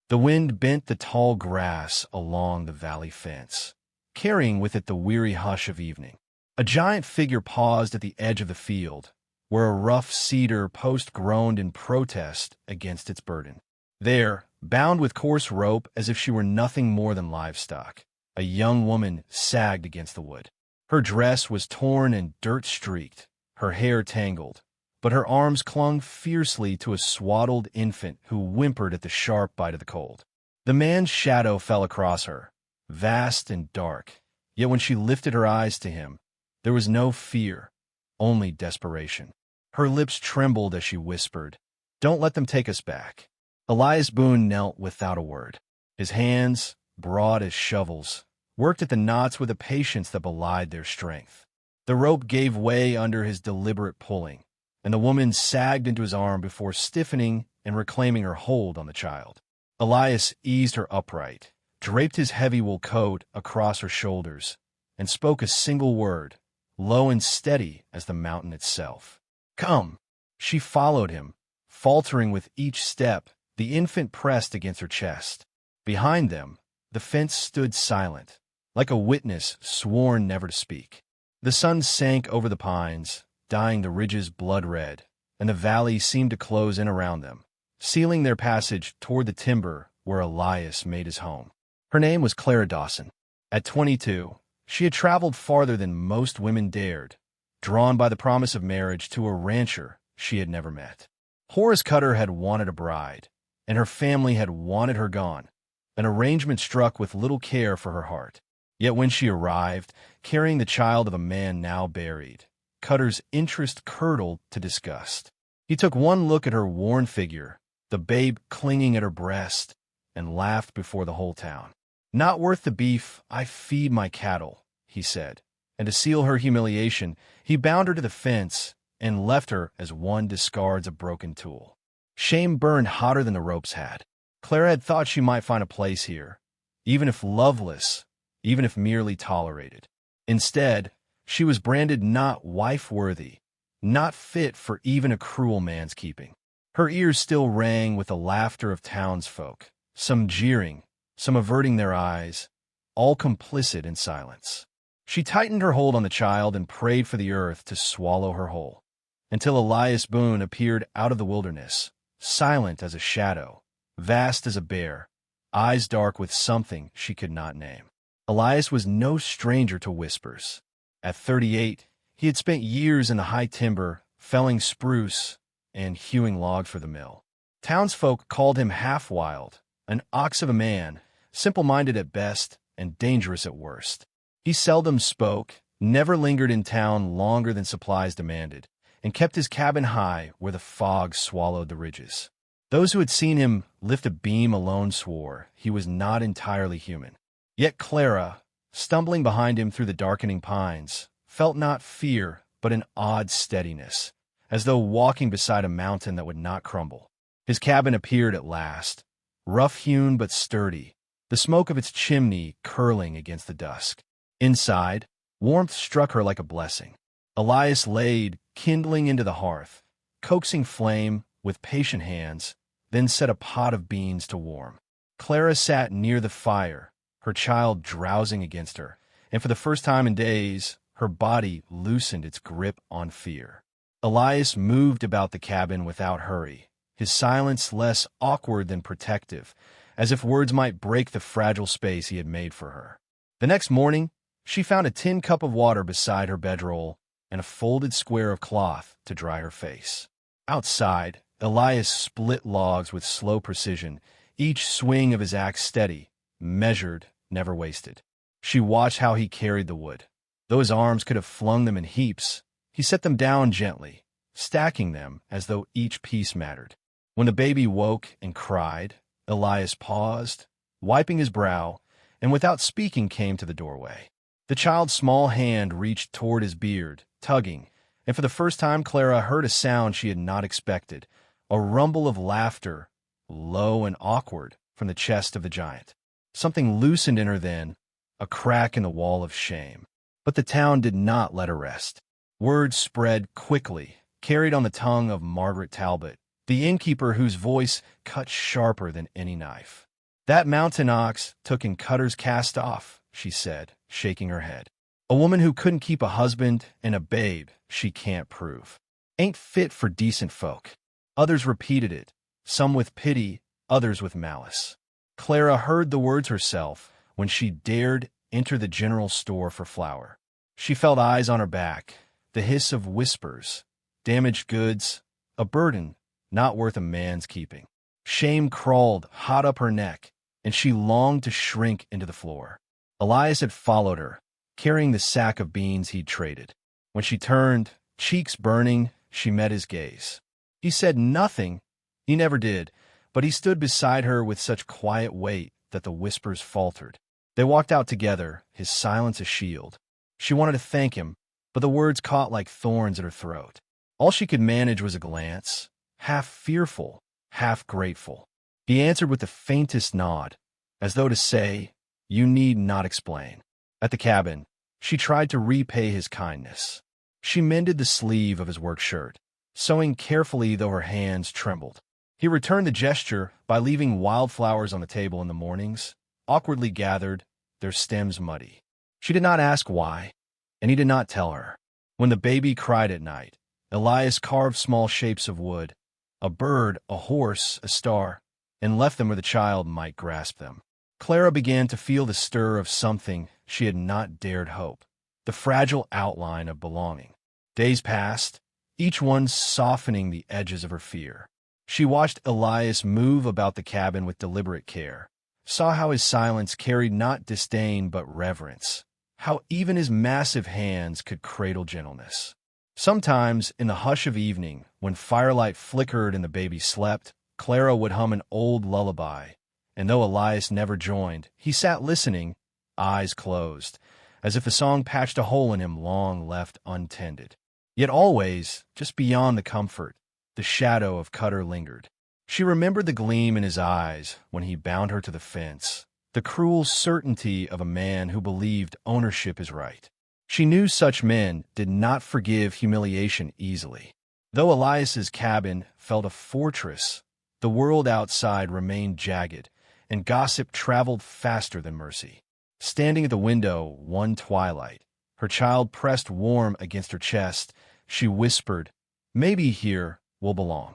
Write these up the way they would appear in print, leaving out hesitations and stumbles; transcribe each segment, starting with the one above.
The wind bent the tall grass along the valley fence, carrying with it the weary hush of evening. A giant figure paused at the edge of the field, where a rough cedar post groaned in protest against its burden. There, bound with coarse rope as if she were nothing more than livestock, a young woman sagged against the wood. Her dress was torn and dirt-streaked, her hair tangled, but her arms clung fiercely to a swaddled infant who whimpered at the sharp bite of the cold. The man's shadow fell across her, vast and dark, yet when she lifted her eyes to him, there was no fear, only desperation. Her lips trembled as she whispered, "Don't let them take us back." Elias Boone knelt without a word. His hands, broad as shovels, worked at the knots with a patience that belied their strength. The rope gave way under his deliberate pulling, and the woman sagged into his arm before stiffening and reclaiming her hold on the child. Elias eased her upright, draped his heavy wool coat across her shoulders, and spoke a single word, low and steady as the mountain itself. "Come." She followed him, faltering with each step, the infant pressed against her chest. Behind them, the fence stood silent, like a witness sworn never to speak. The sun sank over the pines, dyeing the ridges blood-red, and the valley seemed to close in around them, sealing their passage toward the timber where Elias made his home. Her name was Clara Dawson. At 22, she had traveled farther than most women dared, drawn by the promise of marriage to a rancher she had never met. Horace Cutter had wanted a bride, and her family had wanted her gone, an arrangement struck with little care for her heart. Yet when she arrived, carrying the child of a man now buried, Cutter's interest curdled to disgust. He took one look at her worn figure, the babe clinging at her breast, and laughed before the whole town. "Not worth the beef I feed my cattle," he said, and to seal her humiliation, he bound her to the fence and left her as one discards a broken tool. Shame burned hotter than the ropes had. Clara had thought she might find a place here, even if loveless, even if merely tolerated. Instead, she was branded not wife-worthy, not fit for even a cruel man's keeping. Her ears still rang with the laughter of townsfolk, some jeering, some averting their eyes, all complicit in silence. She tightened her hold on the child and prayed for the earth to swallow her whole, until Elias Boone appeared out of the wilderness, silent as a shadow, vast as a bear, eyes dark with something she could not name. Elias was no stranger to whispers. At 38, he had spent years in the high timber, felling spruce and hewing logs for the mill. Townsfolk called him half-wild, an ox of a man, simple-minded at best and dangerous at worst. He seldom spoke, never lingered in town longer than supplies demanded, and kept his cabin high where the fog swallowed the ridges. Those who had seen him lift a beam alone swore he was not entirely human. Yet Clara, stumbling behind him through the darkening pines, felt not fear but an odd steadiness, as though walking beside a mountain that would not crumble. His cabin appeared at last, rough-hewn but sturdy, the smoke of its chimney curling against the dusk. Inside, warmth struck her like a blessing. Elias laid, kindling into the hearth, coaxing flame with patient hands, then set a pot of beans to warm. Clara sat near the fire, her child drowsing against her, and for the first time in days, her body loosened its grip on fear. Elias moved about the cabin without hurry, his silence less awkward than protective, as if words might break the fragile space he had made for her. The next morning, she found a tin cup of water beside her bedroll and a folded square of cloth to dry her face. Outside, Elias split logs with slow precision, each swing of his axe steady, measured, never wasted. She watched how he carried the wood. Though his arms could have flung them in heaps, he set them down gently, stacking them as though each piece mattered. When the baby woke and cried, Elias paused, wiping his brow, and without speaking came to the doorway. The child's small hand reached toward his beard, tugging, and for the first time Clara heard a sound she had not expected, a rumble of laughter, low and awkward, from the chest of the giant. Something loosened in her then, a crack in the wall of shame. But the town did not let her rest. Word spread quickly, carried on the tongue of Margaret Talbot, the innkeeper whose voice cut sharper than any knife. That mountain ox took in Cutter's cast off, she said, shaking her head. A woman who couldn't keep a husband and a babe she can't prove. Ain't fit for decent folk. Others repeated it, some with pity, others with malice. Clara heard the words herself when she dared enter the general store for flour. She felt eyes on her back, the hiss of whispers, damaged goods, a burden not worth a man's keeping. Shame crawled hot up her neck, and she longed to shrink into the floor. Elias had followed her, carrying the sack of beans he'd traded. When she turned, cheeks burning, she met his gaze. He said nothing, he never did, but he stood beside her with such quiet weight that the whispers faltered. They walked out together, his silence a shield. She wanted to thank him, but the words caught like thorns at her throat. All she could manage was a glance, half fearful, half grateful. He answered with the faintest nod, as though to say, "You need not explain." At the cabin, she tried to repay his kindness. She mended the sleeve of his work shirt, sewing carefully though her hands trembled. He returned the gesture by leaving wildflowers on the table in the mornings, awkwardly gathered, their stems muddy. She did not ask why, and he did not tell her. When the baby cried at night, Elias carved small shapes of wood, a bird, a horse, a star, and left them where the child might grasp them. Clara began to feel the stir of something she had not dared hope, the fragile outline of belonging. Days passed, each one softening the edges of her fear. She watched Elias move about the cabin with deliberate care, saw how his silence carried not disdain but reverence, how even his massive hands could cradle gentleness. Sometimes, in the hush of evening, when firelight flickered and the baby slept, Clara would hum an old lullaby, and though Elias never joined, he sat listening, eyes closed, as if the song patched a hole in him long left untended. Yet always, just beyond the comfort, the shadow of Cutter lingered. She remembered the gleam in his eyes when he bound her to the fence, the cruel certainty of a man who believed ownership is right. She knew such men did not forgive humiliation easily. Though Elias's cabin felt a fortress, the world outside remained jagged, and gossip traveled faster than mercy. Standing at the window one twilight, her child pressed warm against her chest, she whispered, "Maybe here will belong."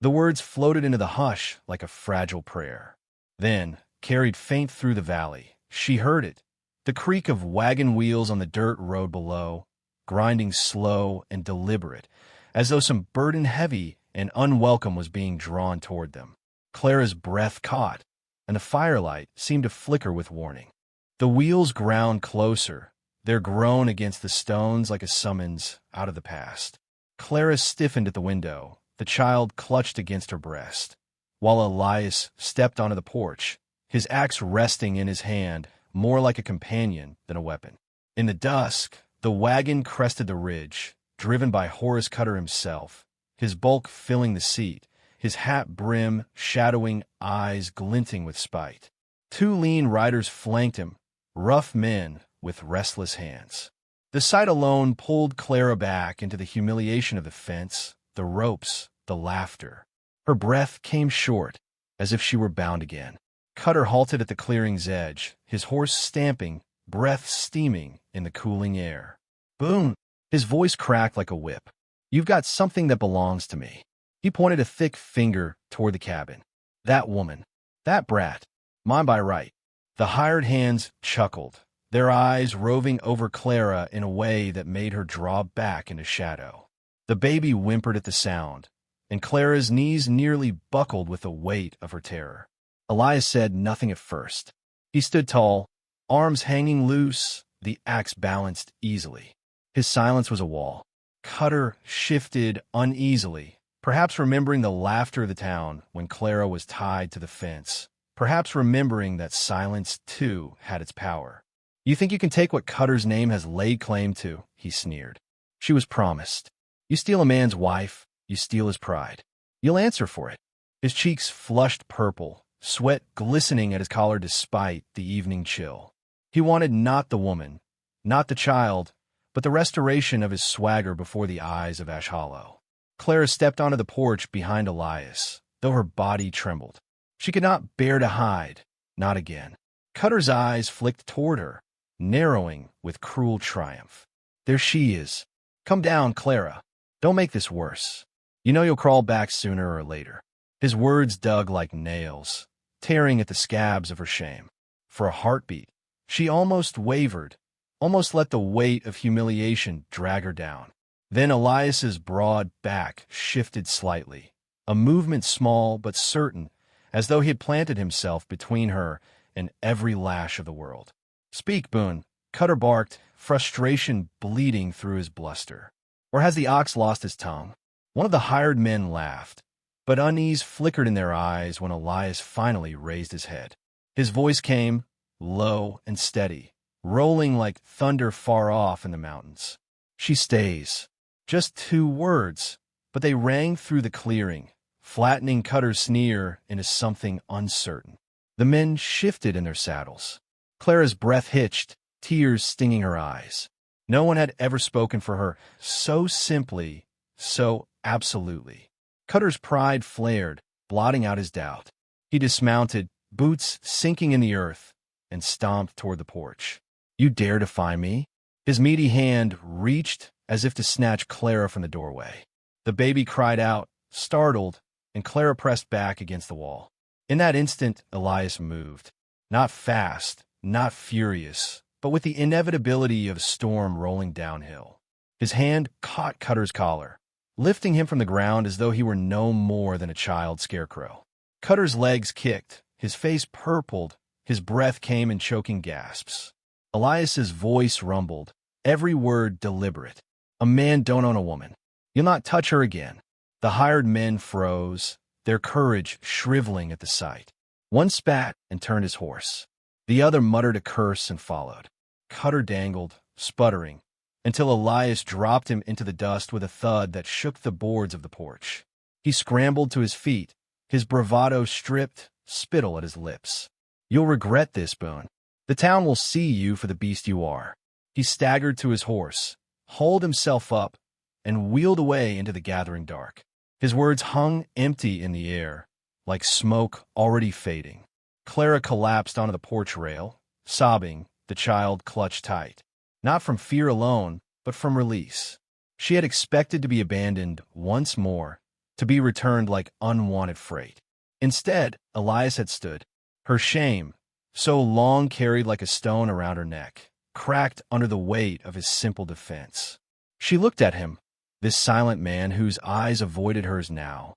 The words floated into the hush like a fragile prayer. Then, carried faint through the valley, she heard it, the creak of wagon wheels on the dirt road below, grinding slow and deliberate, as though some burden heavy and unwelcome was being drawn toward them. Clara's breath caught, and the firelight seemed to flicker with warning. The wheels ground closer, their groan against the stones like a summons out of the past. Clara stiffened at the window, the child clutched against her breast, while Elias stepped onto the porch, his axe resting in his hand, more like a companion than a weapon. In the dusk, the wagon crested the ridge, driven by Horace Cutter himself, his bulk filling the seat, his hat brim shadowing eyes glinting with spite. Two lean riders flanked him, rough men with restless hands. The sight alone pulled Clara back into the humiliation of the fence, the ropes, the laughter. Her breath came short, as if she were bound again. Cutter halted at the clearing's edge, his horse stamping, breath steaming in the cooling air. "Boone!" His voice cracked like a whip. "You've got something that belongs to me." He pointed a thick finger toward the cabin. "That woman. That brat. Mine by right." The hired hands chuckled, their eyes roving over Clara in a way that made her draw back into shadow. The baby whimpered at the sound, and Clara's knees nearly buckled with the weight of her terror. Elias said nothing at first. He stood tall, arms hanging loose, the axe balanced easily. His silence was a wall. Cutter shifted uneasily, perhaps remembering the laughter of the town when Clara was tied to the fence, perhaps remembering that silence, too, had its power. "You think you can take what Cutter's name has laid claim to?" he sneered. She was promised. "You steal a man's wife, you steal his pride. You'll answer for it." His cheeks flushed purple, sweat glistening at his collar despite the evening chill. He wanted not the woman, not the child, but the restoration of his swagger before the eyes of Ash Hollow. Clara stepped onto the porch behind Elias, though her body trembled. She could not bear to hide, Not again. Cutter's eyes flicked toward her, narrowing with cruel triumph. There she is. Come down, Clara. Don't make this worse. You know you'll crawl back sooner or later. His words dug like nails, tearing at the scabs of her shame. For a heartbeat, she almost wavered, almost let the weight of humiliation drag her down. Then Elias's broad back shifted slightly, a movement small but certain, as though he had planted himself between her and every lash of the world. Speak, Boone, Cutter barked, frustration bleeding through his bluster. Or has the ox lost his tongue? One of the hired men laughed, but unease flickered in their eyes when Elias finally raised his head. His voice came, low and steady, rolling like thunder far off in the mountains. She stays. Just 2 words, but they rang through the clearing, flattening Cutter's sneer into something uncertain. The men shifted in their saddles. Clara's breath hitched, tears stinging her eyes. No one had ever spoken for her so simply, so absolutely. Cutter's pride flared, blotting out his doubt. He dismounted, boots sinking in the earth, and stomped toward the porch. You dare defy me? His meaty hand reached as if to snatch Clara from the doorway. The baby cried out, startled, and Clara pressed back against the wall. In that instant, Elias moved. Not fast, not furious, but with the inevitability of a storm rolling downhill. His hand caught Cutter's collar, lifting him from the ground as though he were no more than a child scarecrow. Cutter's legs kicked, his face purpled, his breath came in choking gasps. Elias's voice rumbled, every word deliberate. A man don't own a woman. You'll not touch her again. The hired men froze, their courage shriveling at the sight. One spat and turned his horse. The other muttered a curse and followed. Cutter dangled, sputtering, until Elias dropped him into the dust with a thud that shook the boards of the porch. He scrambled to his feet, his bravado stripped, spittle at his lips. You'll regret this, Boone. The town will see you for the beast you are. He staggered to his horse, hauled himself up, and wheeled away into the gathering dark. His words hung empty in the air, like smoke already fading. Clara collapsed onto the porch rail, sobbing, the child clutched tight. Not from fear alone, but from release. She had expected to be abandoned once more, to be returned like unwanted freight. Instead, Elias had stood. Her shame, so long carried like a stone around her neck, cracked under the weight of his simple defense. She looked at him, this silent man whose eyes avoided hers now,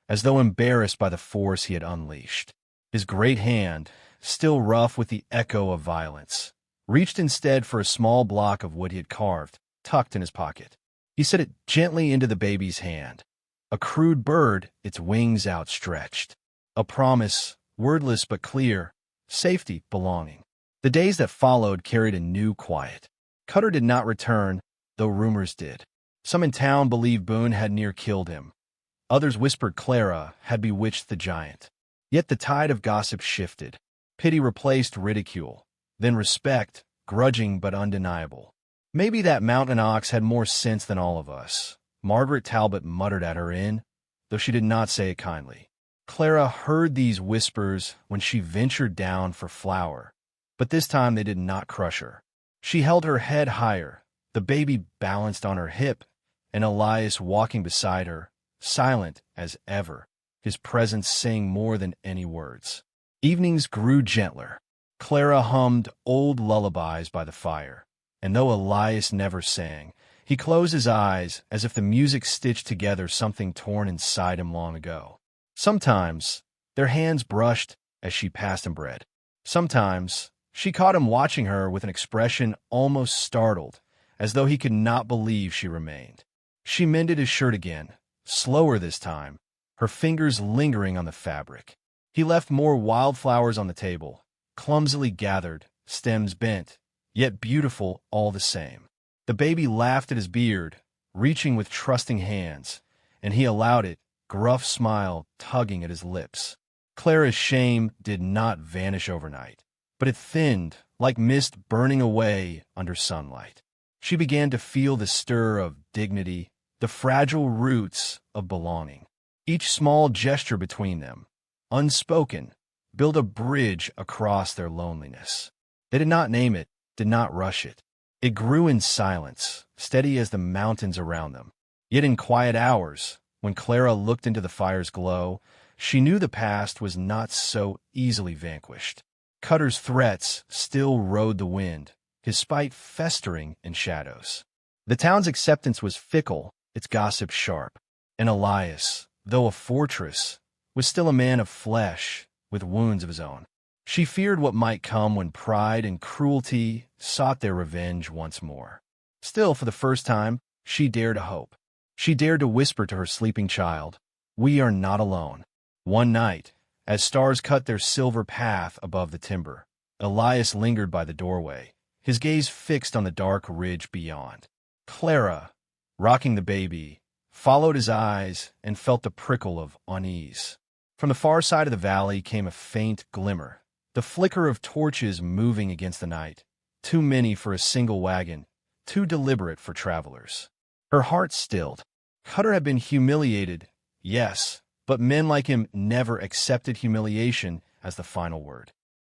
as though embarrassed by the force he had unleashed. His great hand, still rough with the echo of violence, reached instead for a small block of wood he had carved, tucked in his pocket. He set it gently into the baby's hand. A crude bird, its wings outstretched. A promise, wordless but clear, safety, belonging. The days that followed carried a new quiet. Cutter did not return, though rumors did. Some in town believed Boone had near killed him. Others whispered Clara had bewitched the giant. Yet the tide of gossip shifted. Pity replaced ridicule, then respect, grudging but undeniable. Maybe that mountain ox had more sense than all of us, Margaret Talbot muttered at her in, though she did not say it kindly. Clara heard these whispers when she ventured down for flour, but this time they did not crush her. She held her head higher, the baby balanced on her hip, and Elias walking beside her, silent as ever, his presence saying more than any words. Evenings grew gentler. Clara hummed old lullabies by the fire, and though Elias never sang, he closed his eyes as if the music stitched together something torn inside him long ago. Sometimes their hands brushed as she passed him bread. Sometimes she caught him watching her with an expression almost startled, as though he could not believe she remained. She mended his shirt again, slower this time, her fingers lingering on the fabric. He left more wildflowers on the table, clumsily gathered, stems bent, yet beautiful all the same. The baby laughed at his beard, reaching with trusting hands, and he allowed it, gruff smile tugging at his lips. Clara's shame did not vanish overnight, but it thinned like mist burning away under sunlight. She began to feel the stir of dignity, the fragile roots of belonging. Each small gesture between them, unspoken, build a bridge across their loneliness. They did not name it, did not rush it. It grew in silence, steady as the mountains around them. Yet in quiet hours, when Clara looked into the fire's glow, she knew the past was not so easily vanquished. Cutter's threats still rode the wind, his spite festering in shadows. The town's acceptance was fickle, its gossip sharp. And Elias, though a fortress, was still a man of flesh, with wounds of his own. She feared what might come when pride and cruelty sought their revenge once more. Still, for the first time, she dared to hope. She dared to whisper to her sleeping child, "We are not alone." One night, as stars cut their silver path above the timber, Elias lingered by the doorway, his gaze fixed on the dark ridge beyond. Clara, rocking the baby, followed his eyes and felt the prickle of unease. From the far side of the valley came a faint glimmer, the flicker of torches moving against the night, too many for a single wagon, too deliberate for travelers. Her heart stilled. Cutter had been humiliated, yes, but men like him never accepted humiliation as the final word.